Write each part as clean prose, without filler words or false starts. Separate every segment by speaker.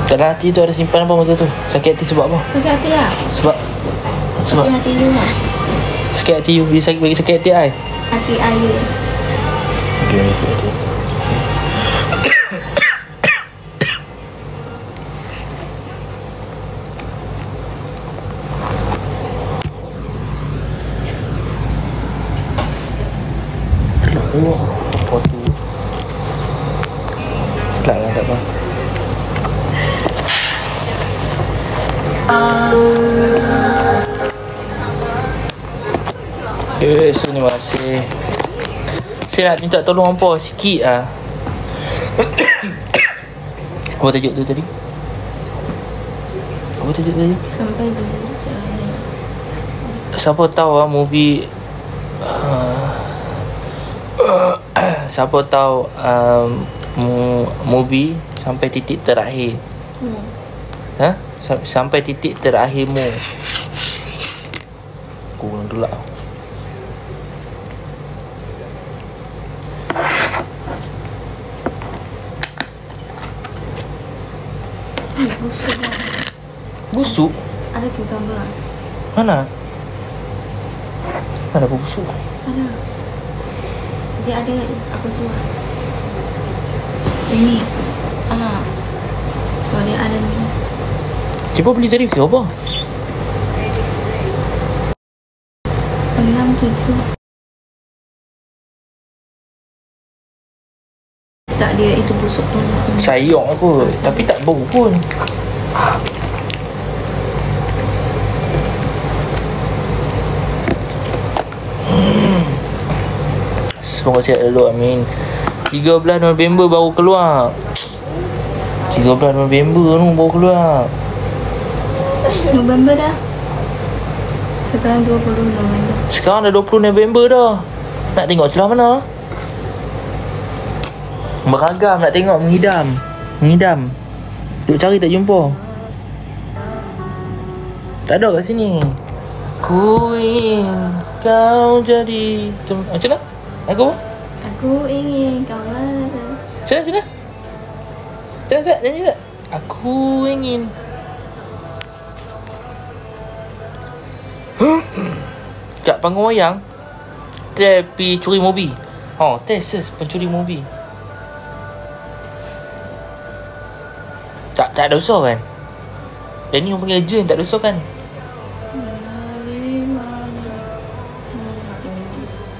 Speaker 1: Dalam hati tu ada simpan apa masa tu? Sakit hati sebab apa?
Speaker 2: Sakit hati lah.
Speaker 1: Sebab
Speaker 2: Sakit hati you lah.
Speaker 1: sakit hati you. Dia bagi sakit hati I.
Speaker 2: Hati you.
Speaker 1: Dia sakit hati. Tengok apa tu. Tak lah, tak apa. Terima kasih. Saya nak minta tolong apa sikit lah. Apa tajuk tu tadi? Apa tajuk tadi?
Speaker 2: Sampai di
Speaker 1: Siapa tahu lah movie siapa tahu movie sampai titik terakhir. Ha? Sampai titik terakhirmu. Kurang gelap.
Speaker 2: busuk lah.
Speaker 1: Busuk?
Speaker 2: Ada cucumber.
Speaker 1: Mana? Mana busuk?
Speaker 2: Ada. Dia ada apa tu? Ini. So dia ada ni.
Speaker 1: Cepat beli tadi ke apa?
Speaker 2: 6-7. Tak, dia itu busuk tu.
Speaker 1: Sayang aku, tapi tak bau pun. Semoga sihat dulu, amin. 13 November baru keluar. 13 November tu baru keluar.
Speaker 2: November dah. Sekarang 20 November.
Speaker 1: Sekarang dah 20 November dah. Nak tengok celah mana? Beragam nak tengok, mengidam. Duk cari tak jumpa. Tak ada kat sini. Ku ingin kau jadi macam mana? Aku
Speaker 2: ingin kau ada.
Speaker 1: Macam nyanyi tak? Aku ingin. Kat panggung wayang pergi curi movie. Texas pencuri movie. Tak ada dosa kan? Dan ni orang panggil agent, tak dosa kan?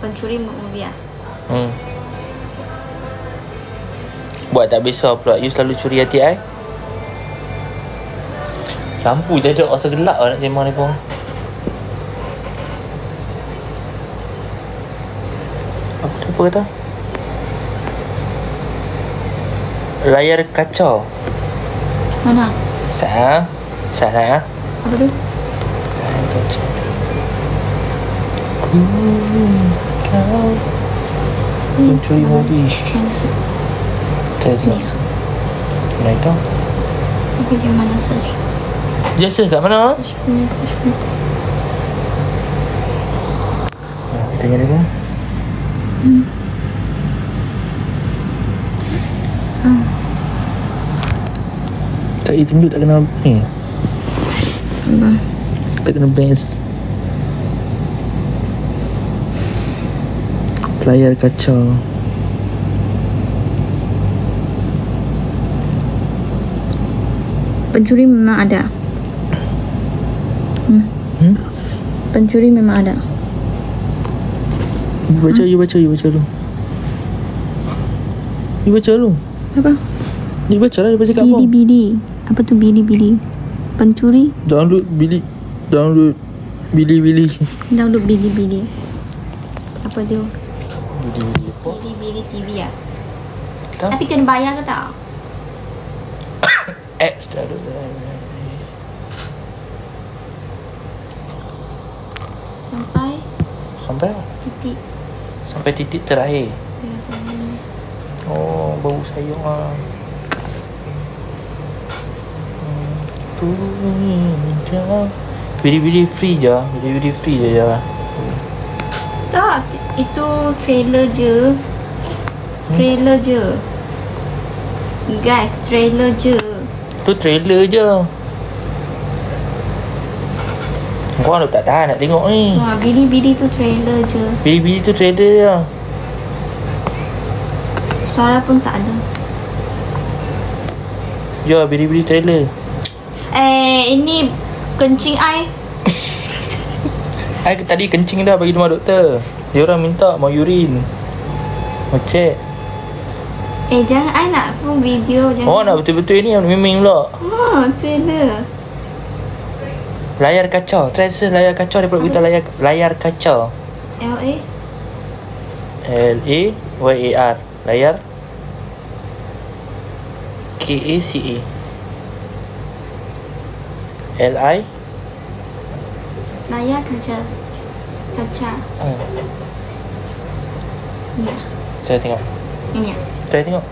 Speaker 2: Pencuri movie lah.
Speaker 1: Buat tak biasa pula. You selalu curi hati I. Lampu tak ada, rasa gelap lah nak sembang ni pun. Apa kata? Layar kaca.
Speaker 2: Mana?
Speaker 1: Saya.
Speaker 2: Apa tu?
Speaker 1: Layar kaca. Kau pencuri movie. Saya tengok. Mana itu?
Speaker 2: Aku pergi mana search?
Speaker 1: Dia search kat mana?
Speaker 2: Search punya.
Speaker 1: Kita tengok dia pun. Tak tunjuk tak kena ni. Tak kena best. Layar kaca.
Speaker 2: Pencuri memang ada. Pencuri memang ada.
Speaker 1: You baca dulu. You baca dulu.
Speaker 2: Apa?
Speaker 1: You baca lah, you baca kat apa?
Speaker 2: Bili. Apa tu bili? Pencuri?
Speaker 1: Download bili.
Speaker 2: Download bili. Apa tu?
Speaker 1: Bili apa?
Speaker 2: Bili TV lah.
Speaker 1: Tak?
Speaker 2: Tapi kena bayar ke tak?
Speaker 1: Apps tak ada. Sampai titik terakhir. Oh, bau sayur lah. Bili free je.
Speaker 2: Tak, itu trailer je. Guys, trailer je.
Speaker 1: Tu trailer je. Korang dah tak tahan nak tengok ni.
Speaker 2: Wah, Bili-Bili tu trailer je.
Speaker 1: Bili-bili tu trailer je.
Speaker 2: Suara pun tak ada.
Speaker 1: Ya, bili-bili trailer.
Speaker 2: Ini kencing I.
Speaker 1: I tadi kencing dah bagi rumah doktor. Dia orang minta mau urine. Mau check.
Speaker 2: Jangan I nak full video. Jangan.
Speaker 1: Oh, nak betul-betul ni meme pula.
Speaker 2: Trailer.
Speaker 1: Layar kacau. Try search layar kacau daripada berita layar kacau.
Speaker 2: LA.
Speaker 1: LAYAR. Layar KACA. LI
Speaker 2: Layar kaca. Ya.
Speaker 1: Saya tengok.
Speaker 2: Ini ya.
Speaker 1: Saya tengok.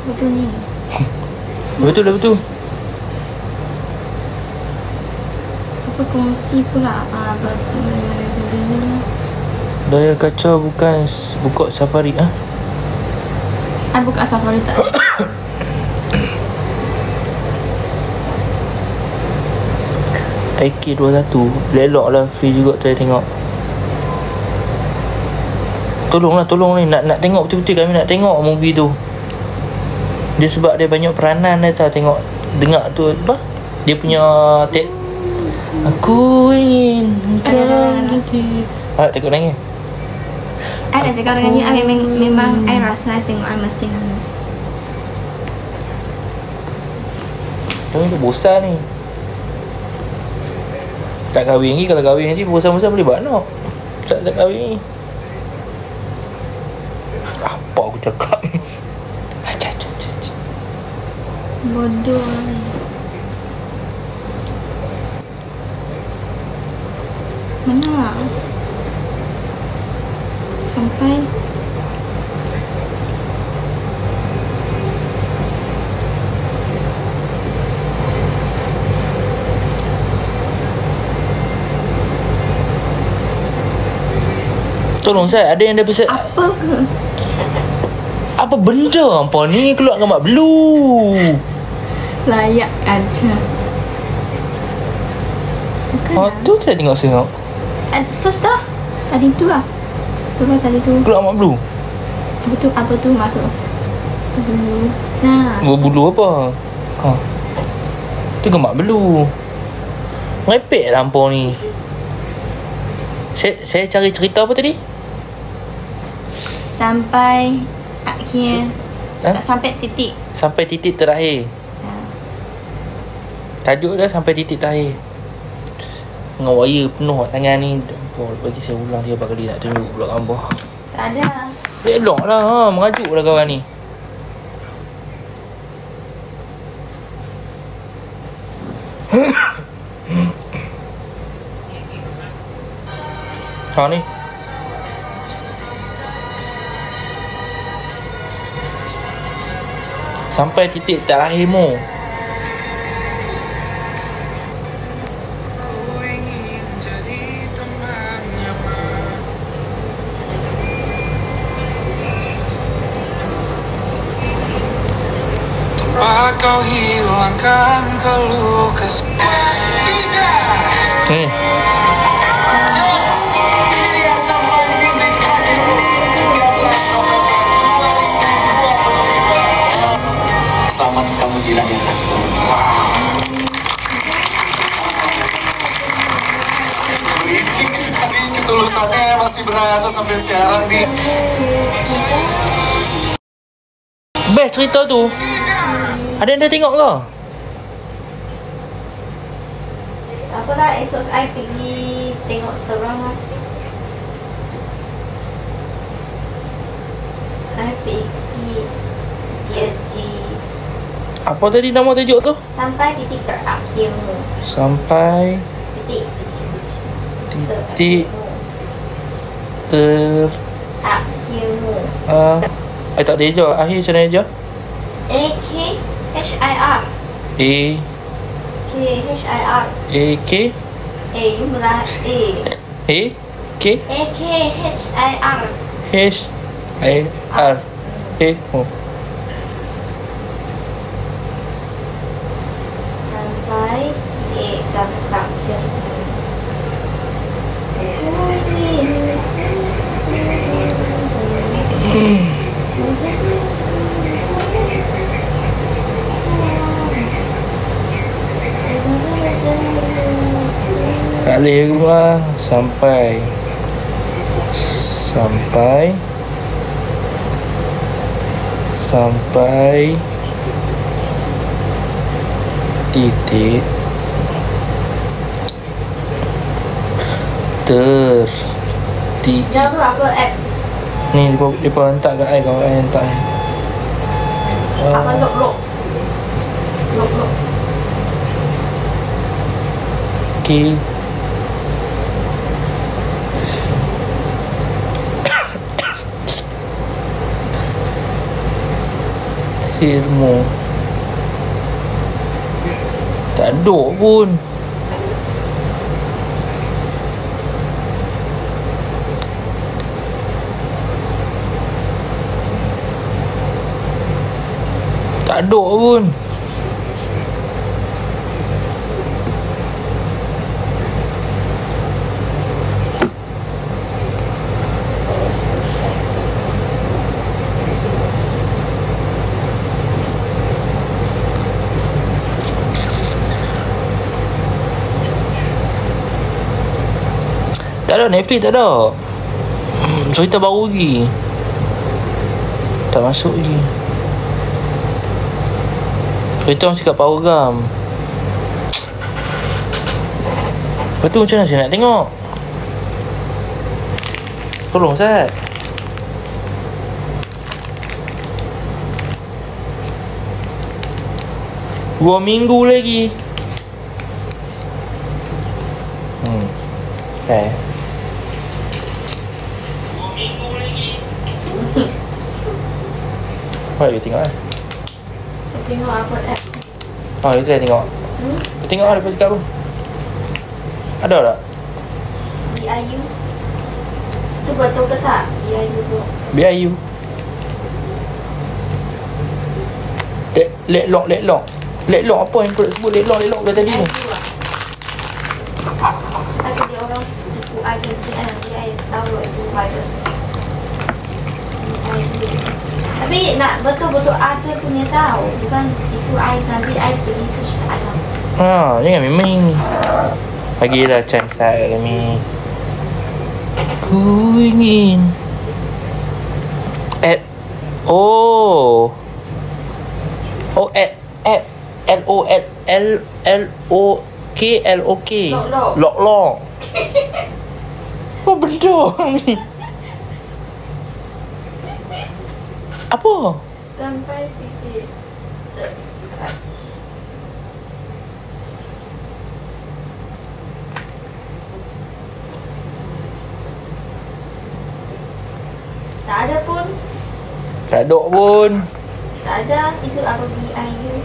Speaker 2: Betul ni.
Speaker 1: Betul.
Speaker 2: Apa kongsi pula
Speaker 1: Layar kacau bukan buka Safari ah.
Speaker 2: I buka Safari tak.
Speaker 1: AK21 lelok lah free juga try tengok. Tolong ni nak tengok betul-betul, kami nak tengok movie tu. Dia sebab dia banyak peranan dia tahu, tengok dengar tu apa? Dia punya aku ingin tengok nangis.
Speaker 2: I dah cakap dengan dia, memang I rasa tengok I mesti nangis.
Speaker 1: Kami tu bosan ni. Tak kahwin lagi, kalau kahwin nanti bosan-bosan boleh buat anak. Tak kahwin ni. Apa aku cakap ni?
Speaker 2: Bodoh ni. Mana? Sampai
Speaker 1: tolong saya, ada yang dah pesan.
Speaker 2: apa ke?
Speaker 1: Apa benda apa ni keluar gambar blue?
Speaker 2: Layak aja. Bukan
Speaker 1: Tu saya tengok.
Speaker 2: search dah. Tadi tu lah. Coba tadi tu.
Speaker 1: Keluar gambar blue.
Speaker 2: Apa tu masuk? Dulu. Nah.
Speaker 1: Bulu apa? Tu gambar blue. Merepek lampau ni. Saya cari cerita apa tadi?
Speaker 2: Sampai akhir. Sampai titik.
Speaker 1: Sampai titik terakhir. Tajuk dah sampai titik terakhir. Dengan wire penuh tangan ni. Bagi saya ulang 3-4 kali nak tunjuk pula gambar.
Speaker 2: Tak ada.
Speaker 1: Elok lah, merajuk lah kawan ni. Ni sampai titik terakhirmu.
Speaker 3: Kau hilangkan keluh kesah.
Speaker 4: Selamat kamu dilahirkan. Ini ketulusannya masih berasa sampai sekarang nih.
Speaker 1: Best cerita tu. Ada yang dah tengok ke?
Speaker 2: Apalah, esok I pergi tengok seorang lah. I pergi GSG.
Speaker 1: Apa tadi nama tajuk tu?
Speaker 2: Sampai titik terakhirmu.
Speaker 1: Sampai
Speaker 2: Titik
Speaker 1: titik
Speaker 2: akhirmu.
Speaker 1: I tak ada eja. Akhir macam mana eja?
Speaker 2: AKHIR. KHIR.
Speaker 1: AK
Speaker 2: You belah A.
Speaker 1: K
Speaker 2: AKHIR.
Speaker 1: HIR. balik rumah sampai titik
Speaker 2: Jangan tu apa apps.
Speaker 1: ni dia hantar kat I, kawan I hantar I.
Speaker 2: Apa lok.
Speaker 1: Okay. Ilmu tak duk pun. Tak duk pun. Tak ada Netflix, tak ada. Cerita baru lagi tak masuk lagi. Cerita masih kat Powergram. Lepas tu macam mana saya nak tengok? Tolong Zat. Dua minggu lagi. Okay. 2 minggu lagi. Apa you tengok
Speaker 2: Tengok apa app.
Speaker 1: Itu saya tengok. Kau tengok ada apa cakap apa? Ada tak?
Speaker 2: BIU. Tu betul ke tak? BIU tu.
Speaker 1: BIU. Letlok apa yang kau sebut letlok dah tadi ni?
Speaker 2: Ada dia orang tipu IDN dia tahu itu virus. Tapi nak betul-betul ada punya tahu, bukan tipu nanti pergi search tak ada.
Speaker 1: Jangan memang. Bagilah chance kat kami. Ku ingin app. App LOK. Lok. Apa benda ni? Apa?
Speaker 2: Sampai titik. Tak ada pun.
Speaker 1: Tak ada pun.
Speaker 2: Tak ada. Itu apa BIU.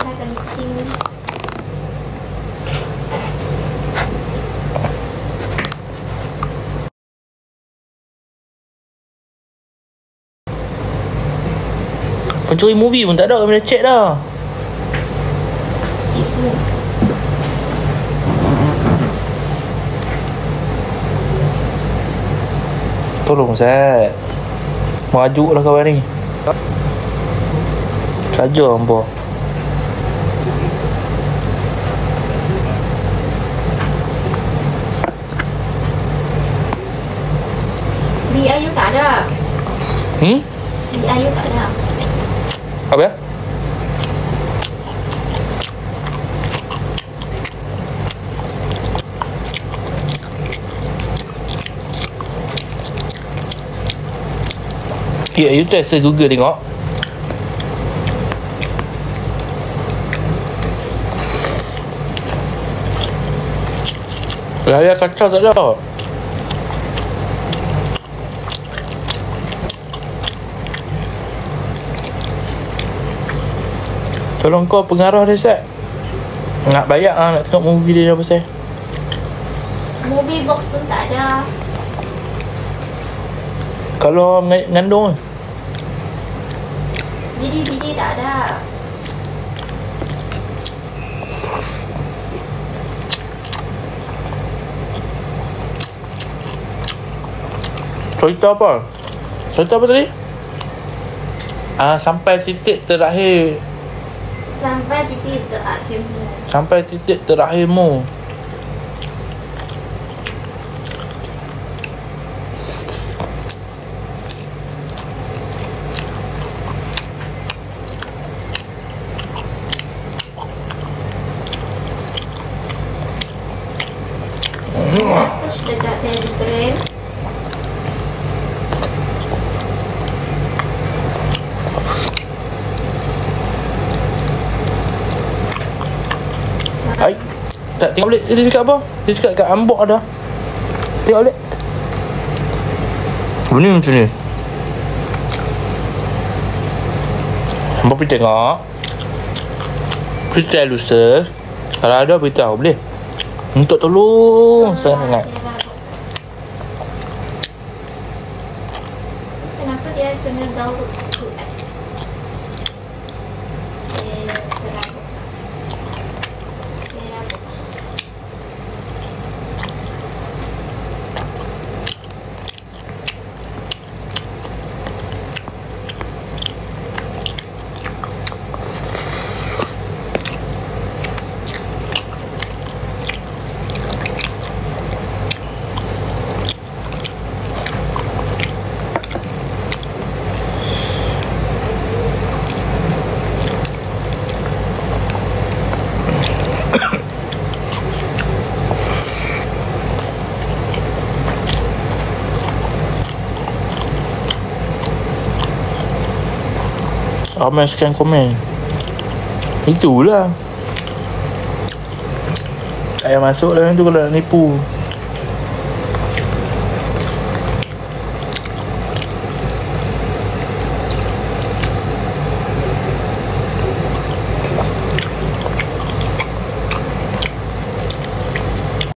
Speaker 2: Dah kencing.
Speaker 1: Pencuri movie pun tak ada. Kami dah check dah.
Speaker 2: Itu.
Speaker 1: Tolong Zat. Merajuk lah kawan ni. Saja hampa.
Speaker 2: BIU tak ada. BIU tak ada.
Speaker 1: Apa ya? Ya, you try search Google tengok. Layar kacau tak ada. Tolong kau pengarah dia Sat. Nak bayar nak tengok movie dia apa pasal.
Speaker 2: Movie box pun tak ada.
Speaker 1: Kalau ngandung
Speaker 2: DVD tak ada.
Speaker 1: cerita apa? Cerita apa tadi? Sampai titik terakhir
Speaker 2: Sampai titik terakhirmu.
Speaker 1: Sampai titik terakhirmu.
Speaker 2: Search dekat Telegram.
Speaker 1: Hai. Tak tengok balik dia cakap apa? Dia cakap kat ambok ada. Tengok balik. Benda macam ni. Hamba pergi tengok. Kristal lusa. Kalau ada beritahu boleh. Untuk tolong sangat.
Speaker 2: Kenapa dia kena download situ apps?
Speaker 1: Ramai sekian komen. Itulah. Ayah masuk dalam tu kalau nak nipu.